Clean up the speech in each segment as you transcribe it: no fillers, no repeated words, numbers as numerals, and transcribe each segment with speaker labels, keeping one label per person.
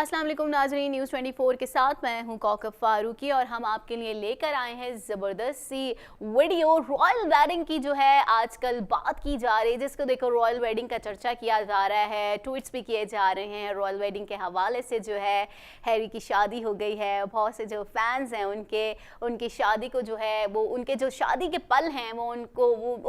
Speaker 1: अस्सलाम वालेकुम नाज़रीन, न्यूज़ 24 के साथ मैं हूं कौकब फारूकी और हम आपके लिए लेकर आए हैं ज़बरदस्त सी वीडियो। रॉयल वेडिंग की जो है आजकल बात की जा रही है, जिसको देखो रॉयल वेडिंग का चर्चा किया जा रहा है, ट्वीट्स भी किए जा रहे हैं। रॉयल वेडिंग के हवाले से जो है हैरी की शादी हो गई है, बहुत से जो फैंस हैं उनकी शादी को जो है वो उनके जो शादी के पल हैं वो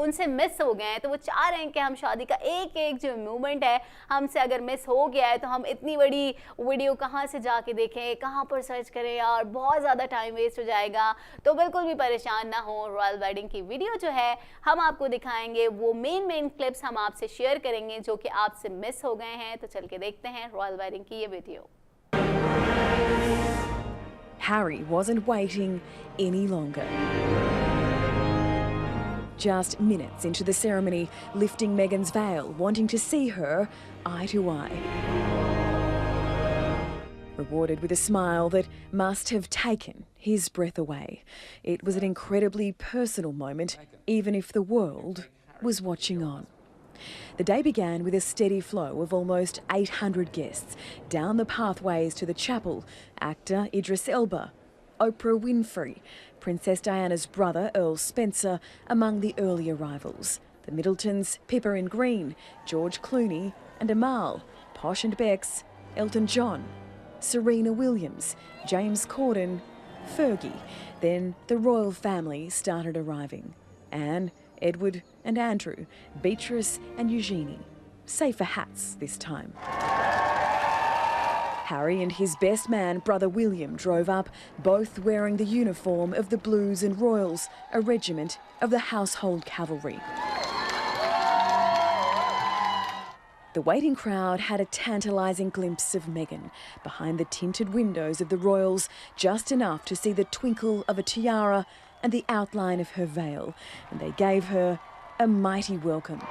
Speaker 1: उनसे मिस हो गए हैं। तो वो चाह रहे हैं कि हम शादी का एक एक जो मोमेंट है हमसे अगर मिस हो गया है तो हम इतनी बड़ी वीडियो कहाँ से जाके देखें, कहाँ पर सर्च करें यार, बहुत ज़्यादा टाइम वेस्ट हो जाएगा। तो बिल्कुल भी परेशान ना हो, रॉयल वेडिंग की वीडियो जो है हम आपको दिखाएंगे, वो मेन क्लिप्स हम आपसे शेयर करेंगे जो कि आपसे मिस हो गए हैं। तो चल के देखते हैं रॉयल वेडिंग की ये video.
Speaker 2: Harry wasn't waiting any longer. Just minutes into the ceremony, lifting Meghan's veil, wanting to see her eye to eye. Rewarded with a smile that must have taken his breath away. It was an incredibly personal moment, even if the world was watching on. The day began with a steady flow of almost 800 guests down the pathways to the chapel. Actor Idris Elba, Oprah Winfrey, Princess Diana's brother Earl Spencer among the early arrivals. The Middletons, Pippa in green, George Clooney and Amal, Posh and Bex, Elton John, Serena Williams, James Corden, Fergie. Then the royal family started arriving. Anne, Edward and Andrew, Beatrice and Eugenie. Safer hats this time. Harry and his best man, brother William, drove up, both wearing the uniform of the Blues and Royals, a regiment of the Household Cavalry. The waiting crowd had a tantalising glimpse of Meghan behind the tinted windows of the Royals, just enough to see the twinkle of a tiara and the outline of her veil, and they gave her a mighty welcome.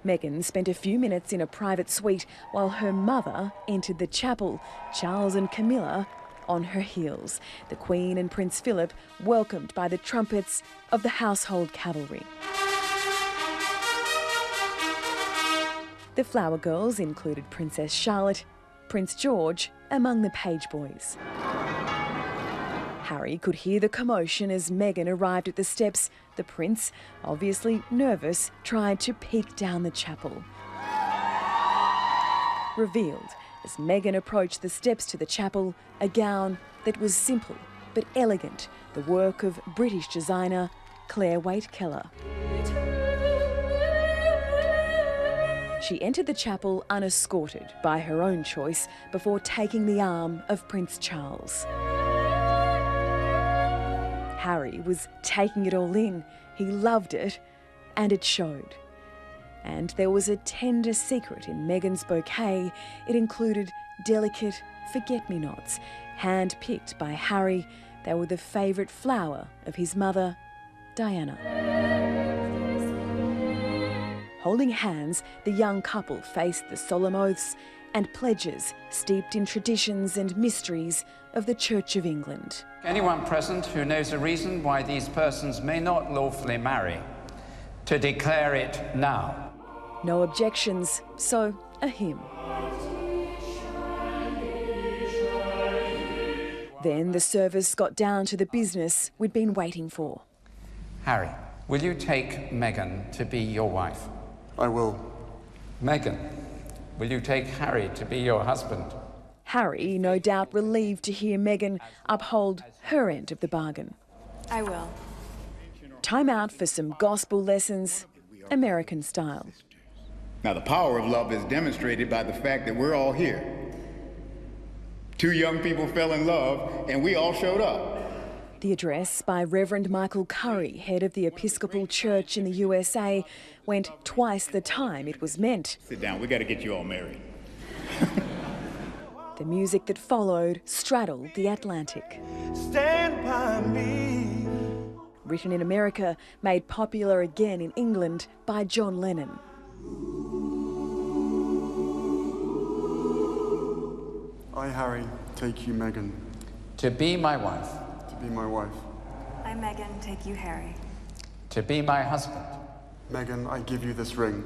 Speaker 2: Meghan spent a few minutes in a private suite while her mother entered the chapel, Charles and Camilla on her heels, the Queen and Prince Philip welcomed by the trumpets of the Household Cavalry. The flower girls included Princess Charlotte, Prince George among the page boys. Harry could hear the commotion as Meghan arrived at the steps. The prince, obviously nervous, tried to peek down the chapel. Revealed as Meghan approached the steps to the chapel, a gown that was simple but elegant, the work of British designer Claire Waite-Keller. She entered the chapel unescorted by her own choice before taking the arm of Prince Charles. Harry was taking it all in. He loved it, and it showed. And there was a tender secret in Meghan's bouquet. It included delicate forget-me-nots, hand-picked by Harry. They were the favourite flower of his mother, Diana. Holding hands, the young couple faced the solemn oaths and pledges steeped in traditions and mysteries of the Church of England.
Speaker 3: Anyone present who knows a reason why these persons may not lawfully marry, to declare it now.
Speaker 2: No objections, so a hymn. Then the service got down to the business we'd been waiting for.
Speaker 3: Harry, will you take Meghan to be your wife?
Speaker 4: I will.
Speaker 3: Meghan, will you take Harry to be your husband?
Speaker 2: Harry, no doubt relieved to hear Meghan uphold her end of the bargain.
Speaker 5: I will.
Speaker 2: Time out for some gospel lessons, American style.
Speaker 4: Now, the power of love is demonstrated by the fact that we're all here. Two young people fell in love, and we all showed up.
Speaker 2: The address by Reverend Michael Curry, head of the Episcopal Church in the USA, went twice the time it was meant.
Speaker 4: Sit down, we got to get you all married.
Speaker 2: The music that followed straddled the Atlantic.
Speaker 6: Stand by me.
Speaker 2: Written in America, made popular again in England by John Lennon.
Speaker 7: I, Harry, take you, Meghan,
Speaker 3: To be my wife,
Speaker 7: to be my wife.
Speaker 5: I, Meghan, take you, Harry.
Speaker 3: to be my husband.
Speaker 7: Meghan, I give you this ring.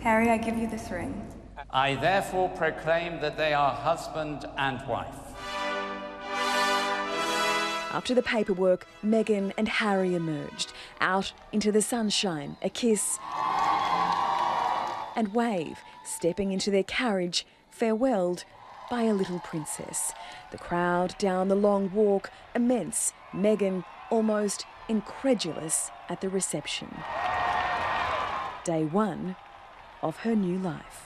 Speaker 5: Harry, I give you this ring.
Speaker 3: I therefore proclaim that they are husband and wife.
Speaker 2: After the paperwork, Meghan and Harry emerged, out into the sunshine, a kiss and wave, stepping into their carriage, farewelled by a little princess. The crowd down the long walk, immense, Meghan almost incredulous at the reception. Day one of her new life.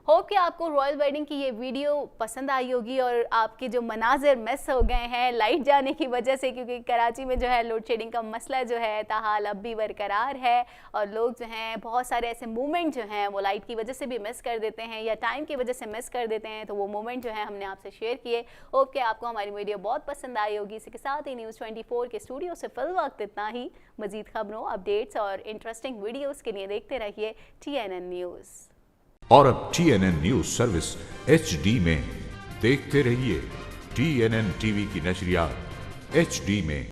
Speaker 1: Hope कि आपको royal wedding की ये video पसंद आई होगी और आपके जो मनाजिर miss हो गए हैं लाइट जाने की वजह से, क्योंकि कराची में जो है लोड शेडिंग का मसला जो है ताहाल अब भी बरकरार है और लोग जो हैं बहुत सारे ऐसे मोमेंट जो हैं वो लाइट की वजह से भी मिस कर देते हैं या टाइम की वजह से मिस कर देते हैं। तो वो मोमेंट जो है हमने आपसे शेयर किए। होप कि आपको हमारी वीडियो बहुत पसंद आई होगी। इसी के साथ ही न्यूज़ 24 के स्टूडियो से फिल वक्त इतना ही। मजीद खबरों, अपडेट्स और इंटरेस्टिंग वीडियोज़ के लिए देखते रहिए TNN न्यूज़।
Speaker 8: और अब TNN न्यूज सर्विस HD में देखते रहिए। TNN टीवी की नशरियात HD में।